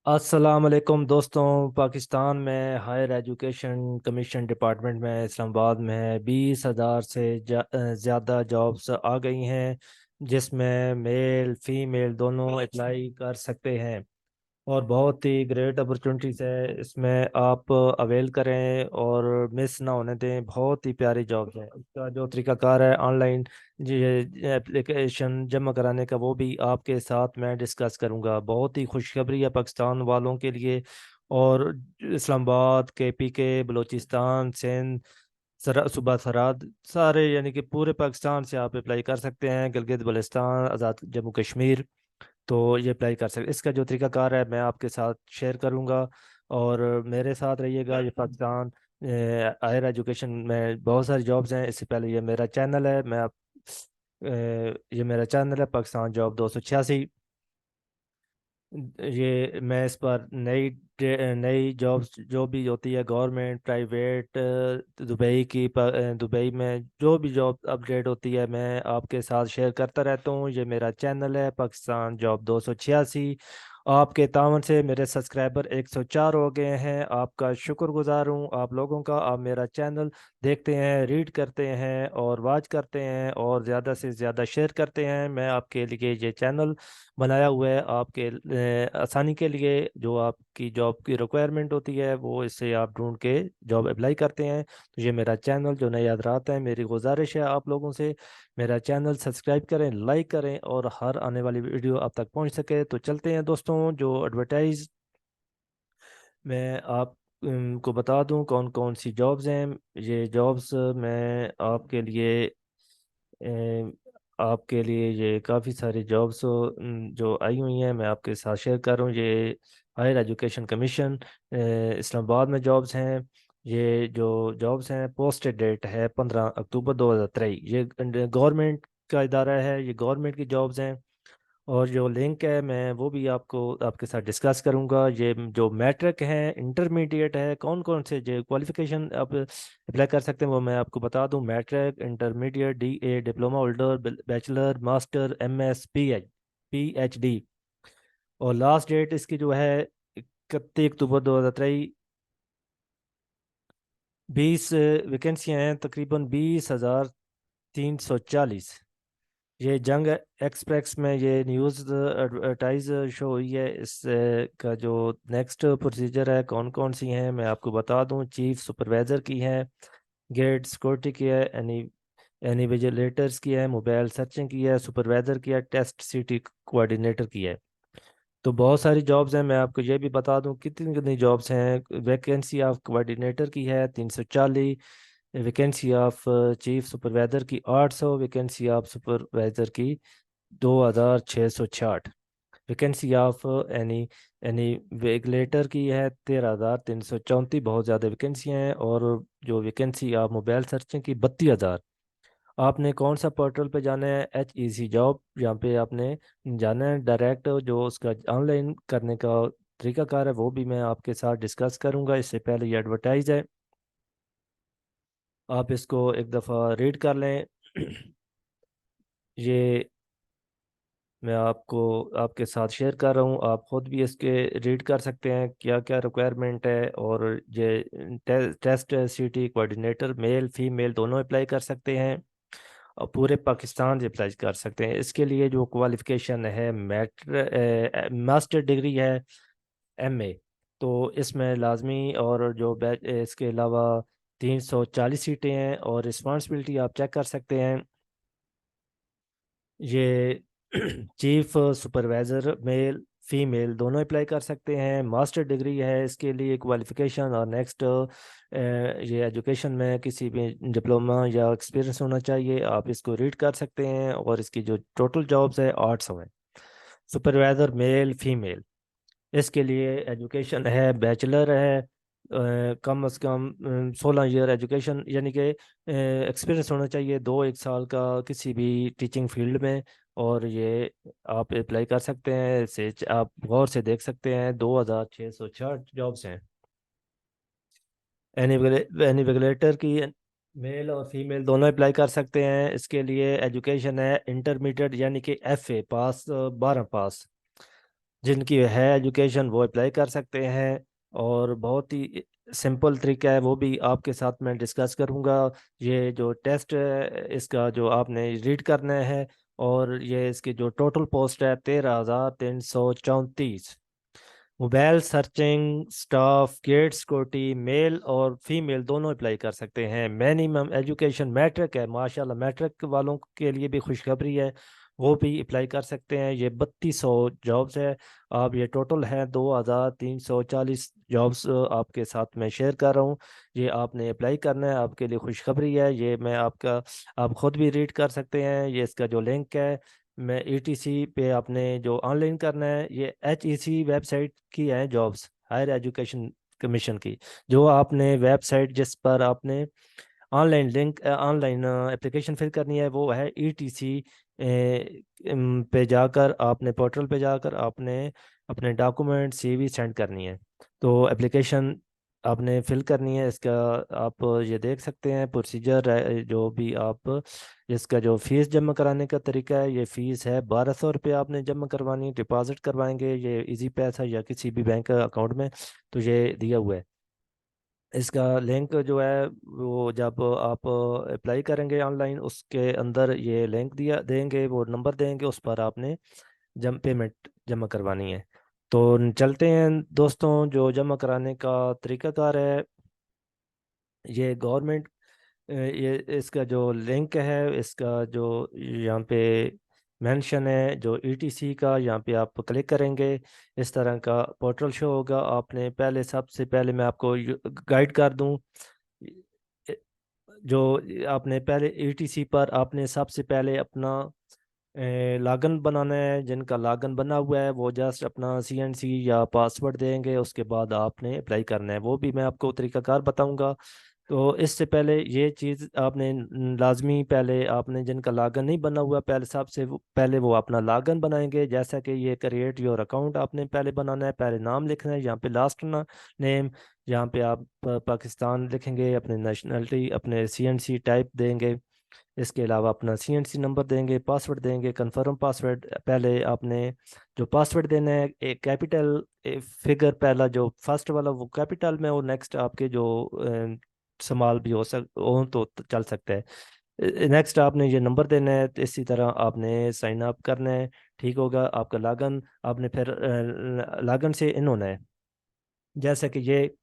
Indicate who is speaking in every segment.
Speaker 1: अस्सलाम वालेकुम दोस्तों। पाकिस्तान में हायर एजुकेशन कमीशन डिपार्टमेंट में इस्लामाबाद में 20,000 से ज़्यादा जॉब्स आ गई हैं, जिसमें मेल फीमेल दोनों अप्लाई कर सकते हैं। और बहुत ही ग्रेट अपॉर्चुनिटीज़ है, इसमें आप अवेल करें और मिस ना होने दें। बहुत ही प्यारी जॉब है। इसका जो तरीकाकार है ऑनलाइन ये एप्लीकेशन जमा कराने का, वो भी आपके साथ मैं डिस्कस करूंगा। बहुत ही खुशखबरी है पाकिस्तान वालों के लिए। और इस्लामाबाद, के बलूचिस्तान, सिंध, सूबा सराद, सारे यानी कि पूरे पाकिस्तान से आप अप्लाई कर सकते हैं। गिलगित बल्तिस्तान, आज़ाद जम्मू कश्मीर, तो ये अप्लाई कर सकते। इसका जो तरीकाकार है मैं आपके साथ शेयर करूंगा। और मेरे साथ रहिएगा। ये पाकिस्तान हायर एजुकेशन में बहुत सारी जॉब्स हैं। इससे पहले ये मेरा चैनल है, ये मेरा चैनल है पाकिस्तान जॉब 286। ये मैं इस पर नई नई जॉब्स जो भी होती है, गवर्नमेंट प्राइवेट, दुबई में जो भी जॉब अपडेट होती है मैं आपके साथ शेयर करता रहता हूँ। ये मेरा चैनल है पाकिस्तान जॉब 286। आपके तावन से मेरे सब्सक्राइबर 104 हो गए हैं। आपका शुक्रगुजार हूँ आप लोगों का। आप मेरा चैनल देखते हैं, रीड करते हैं और वॉच करते हैं और ज़्यादा से ज़्यादा शेयर करते हैं। मैं आपके लिए ये चैनल बनाया हुआ है आपके आसानी के लिए। जो आपकी जॉब की रिक्वायरमेंट होती है वो इससे आप ढूंढ के जॉब अप्लाई करते हैं। तो ये मेरा चैनल जो नए हजरात हैं, मेरी गुजारिश है आप लोगों से, मेरा चैनल सब्सक्राइब करें, लाइक करें और हर आने वाली वीडियो आप तक पहुंच सके। तो चलते हैं दोस्तों, जो एडवर्टाइज मैं आप को बता दूं कौन कौन सी जॉब्स हैं। ये जॉब्स मैं आपके लिए ये काफ़ी सारी जॉब्स जो आई हुई हैं मैं आपके साथ शेयर कर रहा हूँ। ये हायर एजुकेशन कमीशन इस्लामाबाद में जॉब्स हैं। ये जो जॉब्स हैं पोस्टेड डेट है 15 अक्टूबर 2023। ये गवर्नमेंट का इदारा है, ये गवर्नमेंट की जॉब्स हैं। और जो लिंक है मैं वो भी आपको आपके साथ डिस्कस करूंगा। ये जो मैट्रिक है, इंटरमीडिएट है, कौन कौन से जो क्वालिफिकेशन आप अप्लाई कर सकते हैं वो मैं आपको बता दूं। Matric, intermediate, DA diploma holder, bachelor, master, MS, PhD. और लास्ट डेट इसकी जो है 31 अक्टूबर 2023। 20 वैकेंसियाँ हैं, तकरीबन 20,340। ये जंग एक्सप्रेस में ये न्यूज़ एडवर्टाइज शो हुई है। इस का जो नेक्स्ट प्रोसीजर है, कौन कौन सी हैं मैं आपको बता दूं। चीफ सुपरवाइजर की है, गेट सिक्योरिटी की है, एनी विजिलेटर्स की है, मोबाइल सर्चिंग की है, सुपरवाइजर की है, टेस्ट सिटी कोऑर्डिनेटर की है। तो बहुत सारी जॉब्स हैं। मैं आपको ये भी बता दूं कितनी कितनी जॉब्स हैं। वैकेंसी ऑफ कोऑर्डिनेटर की है 340, वैकेंसी ऑफ चीफ सुपरवाइजर की 800, वैकेंसी ऑफ सुपरवाइजर की 2,666, वैकेंसी ऑफ एनी एनी वेगलेटर की है 13,334। बहुत ज़्यादा वैकेंसियाँ हैं। और जो वैकेंसी ऑफ मोबाइल सर्चिंग की 32,000। आपने कौन सा पोर्टल पे जाना है? HEC जॉब, यहाँ पे आपने जाना है डायरेक्ट। जो उसका ऑनलाइन करने का तरीकाकार है वो भी मैं आपके साथ डिस्कस करूंगा। इससे पहले ये एडवर्टाइज है, आप इसको एक दफ़ा रीड कर लें। ये मैं आपको आपके साथ शेयर कर रहा हूँ, आप खुद भी इसके रीड कर सकते हैं क्या क्या रिक्वायरमेंट है। और ये test city coordinator male female दोनों अप्लाई कर सकते हैं और पूरे पाकिस्तान से अप्लाई कर सकते हैं। इसके लिए जो क्वालिफिकेशन है, मास्टर डिग्री है, MA। तो इसमें लाजमी, और जो बैच इसके अलावा 340 सीटें हैं। और रिस्पॉन्सिबिलिटी आप चेक कर सकते हैं। ये चीफ सुपरवाइजर मेल फीमेल दोनों अप्लाई कर सकते हैं। मास्टर डिग्री है इसके लिए क्वालिफिकेशन। और नेक्स्ट ये एजुकेशन में किसी भी डिप्लोमा या एक्सपीरियंस होना चाहिए। आप इसको रीड कर सकते हैं। और इसकी जो टोटल जॉब्स है 800 है। सुपरवाइजर मेल फीमेल, इसके लिए एजुकेशन है, बैचलर है, कम से कम 16 ईयर एजुकेशन यानी कि एक्सपीरियंस होना चाहिए 1 साल का किसी भी टीचिंग फील्ड में। और ये आप अप्लाई कर सकते हैं। इसे आप गौर से देख सकते हैं, 2,666 जॉब्स हैं। एनी रेगुलेटर की मेल और फीमेल दोनों अप्लाई कर सकते हैं। इसके लिए एजुकेशन है इंटरमीडिएट यानी कि FA पास, 12 पास। जिनकी है एजुकेशन वो अप्लाई कर सकते हैं। और बहुत ही सिंपल तरीका है, वो भी आपके साथ मैं डिस्कस करूंगा। ये जो टेस्ट है इसका जो आपने रीड करना है, और ये इसकी जो टोटल पोस्ट है 13,334। Mobile searching staff gate security male और फीमेल दोनों अप्लाई कर सकते हैं। मिनिमम एजुकेशन मैट्रिक है, माशाल्लाह मैट्रिक वालों के लिए भी खुशखबरी है, वो भी अप्लाई कर सकते हैं। ये 3200 जॉब्स है। आप ये टोटल है 2,340 जॉब्स आपके साथ मैं शेयर कर रहा हूँ। ये आपने अप्लाई करना है, आपके लिए खुशखबरी है। ये मैं आपका आप खुद भी रीड कर सकते हैं। ये इसका जो लिंक है, मैं ईटीसी पे आपने जो ऑनलाइन करना है, ये एचईसी वेबसाइट की है, जॉब्स हायर एजुकेशन कमीशन की। जो आपने वेबसाइट जिस पर आपने online link online application fill करनी है, वो है ईटीसी पे जाकर आपने पोर्टल पे जाकर आपने अपने डॉक्यूमेंट सीवी सेंड करनी है। तो एप्लीकेशन आपने फिल करनी है इसका। आप ये देख सकते हैं प्रोसीजर जो भी आप इसका जो फीस जमा कराने का तरीका है, ये फीस है 1,200 रुपये आपने जमा करवानी है। डिपॉजिट करवाएंगे ये इजी पैसा या किसी भी बैंक अकाउंट में, तो ये दिया हुआ है। इसका लिंक जो है वो जब आप अप्लाई करेंगे ऑनलाइन, उसके अंदर ये लिंक दिया देंगे, वो नंबर देंगे, उस पर आपने पेमेंट जमा करवानी है। तो चलते हैं दोस्तों, जो जमा कराने का तरीकाकार है, ये गवर्नमेंट ये इसका जो लिंक है, इसका जो यहाँ पे मेंशन है जो ईटीसी का, यहाँ पे आप क्लिक करेंगे, इस तरह का पोर्टल शो होगा। आपने पहले सबसे पहले मैं आपको गाइड कर दूं, जो आपने पहले ईटीसी पर आपने सबसे पहले अपना लागन बनाना है। जिनका लागन बना हुआ है वो जस्ट अपना सीएनसी या पासवर्ड देंगे, उसके बाद आपने अप्लाई करना है। वो भी मैं आपको तरीकाकार बताऊंगा। तो इससे पहले ये चीज़ आपने लाजमी, पहले आपने जिनका लागन नहीं बना हुआ, पहले सबसे पहले वो अपना लागन बनाएंगे। जैसा कि ये क्रिएट योर अकाउंट आपने पहले बनाना है, पहले नाम लिखना है, यहाँ पे लास्ट ना नेम, यहाँ पे आप पाकिस्तान लिखेंगे, अपने नेशनलिटी, अपने सीएनसी टाइप देंगे। इसके अलावा अपना सीएनसी नंबर देंगे, पासवर्ड देंगे, कंफर्म पासवर्ड। पहले आपने जो पासवर्ड देना है, एक कैपिटल फिगर, पहला जो फर्स्ट वाला वो कैपिटल में, और नेक्स्ट आपके जो स्मॉल भी हो तो चल सकता है। नेक्स्ट आपने ये नंबर देना है, तो इसी तरह आपने साइन अप करना है। ठीक होगा आपका लागन। आपने फिर लागन से इन होना है। जैसे कि ये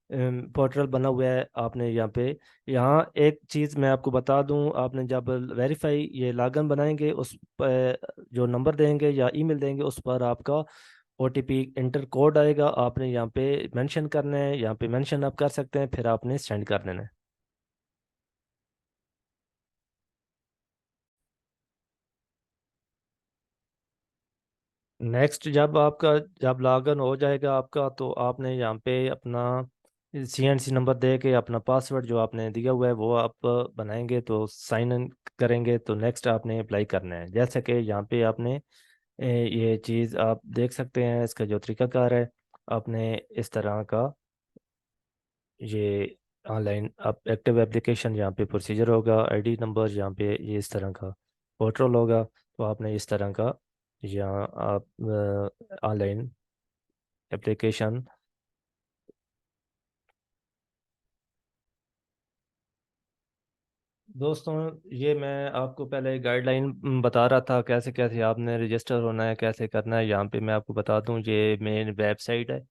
Speaker 1: पोर्टल बना हुआ है, आपने यहाँ एक चीज़ मैं आपको बता दूं, आपने जब वेरीफाई ये लागन बनाएंगे, उस पर जो नंबर देंगे या ईमेल देंगे, उस पर आपका ओटीपी इंटर कोड आएगा। आपने यहाँ पे मेंशन करना है, यहाँ पे मेंशन आप कर सकते हैं, फिर आपने सेंड कर देना है। नेक्स्ट जब लॉगिन हो जाएगा आपका, तो आपने यहाँ पे अपना सीएनसी नंबर दे के अपना पासवर्ड जो आपने दिया हुआ है वो आप बनाएंगे, तो साइन इन करेंगे। तो नेक्स्ट आपने अप्लाई करना है। जैसे कि यहाँ पे आपने ये चीज़ आप देख सकते हैं, इसका जो तरीकाकार है, आपने इस तरह का ये ऑनलाइन आप एक्टिव एप्लीकेशन, यहाँ पे प्रोसीजर होगा, आईडी नंबर, यहाँ पे ये इस तरह का पोर्टल होगा। तो आपने इस तरह का यहाँ आप ऑनलाइन एप्लीकेशन। दोस्तों, ये मैं आपको पहले गाइडलाइन बता रहा था, कैसे कैसे आपने रजिस्टर होना है, कैसे करना है। यहाँ पे मैं आपको बता दूं, ये मेन वेबसाइट है।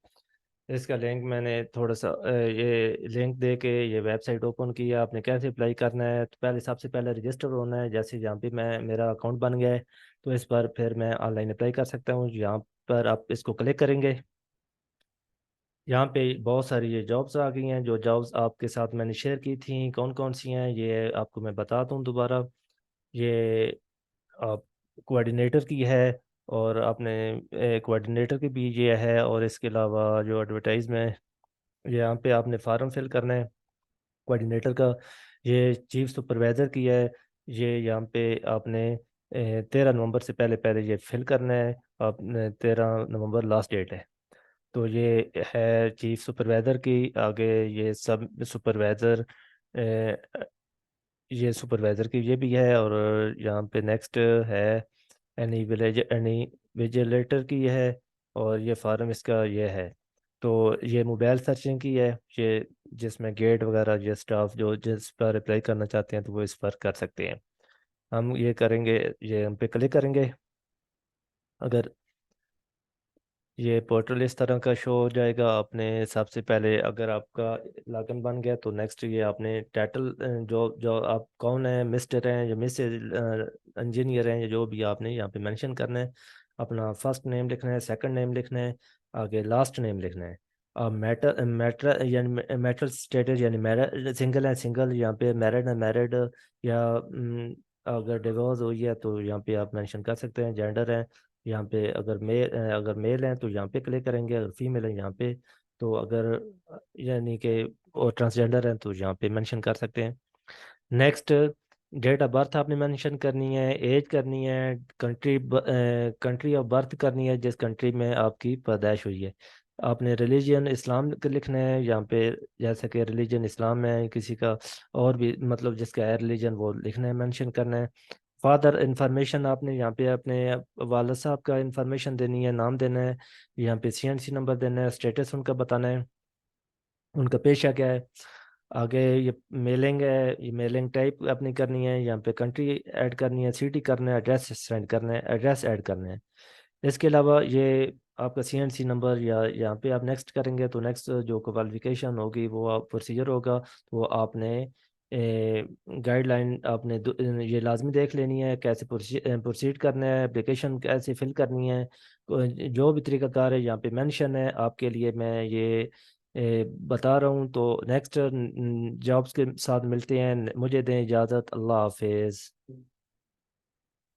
Speaker 1: इसका लिंक मैंने थोड़ा सा ये लिंक दे के ये वेबसाइट ओपन किया। आपने कैसे अप्लाई करना है, तो पहले सबसे पहले रजिस्टर होना है। जैसे यहाँ पे मैं मेरा अकाउंट बन गया है, तो इस पर फिर मैं ऑनलाइन अप्लाई कर सकता हूँ। यहाँ पर आप इसको क्लिक करेंगे, यहाँ पे बहुत सारी ये जॉब्स आ गई हैं। जो जॉब्स आपके साथ मैंने शेयर की थी, कौन कौन सी हैं ये आपको मैं बता दूँ दोबारा। ये आप कोऑर्डिनेटर की है, और आपने कोऑर्डिनेटर की भी ये है। और इसके अलावा जो एडवर्टाइज में यहाँ पे आपने फार्म फिल करना है कोऑर्डिनेटर का। ये चीफ सुपरवाइजर की है। ये यहाँ पे आपने 13 नवंबर से पहले पहले ये फिल करना है। आपने 13 नवंबर लास्ट डेट है। तो ये है चीफ सुपरवाइजर की। आगे ये सब सुपरवाइजर, ये सुपरवाइजर की ये भी है। और यहाँ पे नेक्स्ट है एनी विजिलेटर की है। और ये फार्म इसका ये है। तो ये मोबाइल सर्चिंग की है ये, जिसमें गेट वगैरह ये स्टाफ जो जिस पर अप्लाई करना चाहते हैं तो वो इस पर कर सकते हैं। हम ये करेंगे, ये हम पे क्लिक करेंगे। अगर ये पोर्टल इस तरह का शो हो जाएगा, आपने सबसे पहले अगर आपका लॉगिन बन गया तो नेक्स्ट ये आपने टाइटल जो जो आप कौन है, मिस्टर हैं या मिसेज इंजीनियर हैं या जो भी, आपने यहाँ पे मेंशन करना है। अपना फर्स्ट नेम लिखना है, सेकंड नेम लिखना है, आगे लास्ट नेम लिखना है। अब मैटर मैटर यानी मैटर स्टेटस यानी मैरिड सिंगल है सिंगल, यहाँ पे मैरिड है मैरिड, या अगर डिवोर्स हुई है तो यहाँ पे आप मेंशन कर सकते हैं। जेंडर है यहाँ पे, अगर मेल हैं तो यहाँ पे क्लिक करेंगे, अगर फीमेल है यहाँ पे। तो अगर यानी कि और ट्रांसजेंडर हैं तो यहाँ पे मेंशन कर सकते हैं। नेक्स्ट, डेट ऑफ बर्थ आपने मेंशन करनी है, एज करनी है, कंट्री ऑफ बर्थ करनी है, जिस कंट्री में आपकी पैदाइश हुई है। आपने रिलीजन इस्लाम का लिखना है यहाँ पे, जैसे कि रिलीजन इस्लाम है किसी का, और भी मतलब जिसका है रिलीजन वो लिखना है, मेंशन करना है। फादर इंफॉर्मेशन आपने यहाँ पे अपने वालद साहब का इंफॉर्मेशन देनी है, नाम देना है, यहाँ पे सीएनसी नंबर देना है, स्टेटस उनका बताना है, उनका पेशा क्या है। आगे ये मेलिंग है, ये मेलिंग टाइप अपनी करनी है, यहाँ पे कंट्री ऐड करनी है, सिटी करना है, एड्रेस सेंड करना है, एड्रेस ऐड करना है। इसके अलावा ये आपका सीएनसी नंबर, या यहाँ पे आप नेक्स्ट करेंगे तो नेक्स्ट जो क्वालिफिकेशन होगी वो आप प्रोसीजर होगा, तो आपने गाइडलाइन आपने ये लाजमी देख लेनी है, कैसे प्रोसीड करना है, एप्लीकेशन कैसे फिल करनी है। जो भी तरीकाकार है यहाँ पे मेंशन है, आपके लिए मैं ये बता रहा हूँ। तो नेक्स्ट जॉब्स के साथ मिलते हैं, मुझे दें इजाज़त, अल्लाह हाफिज़।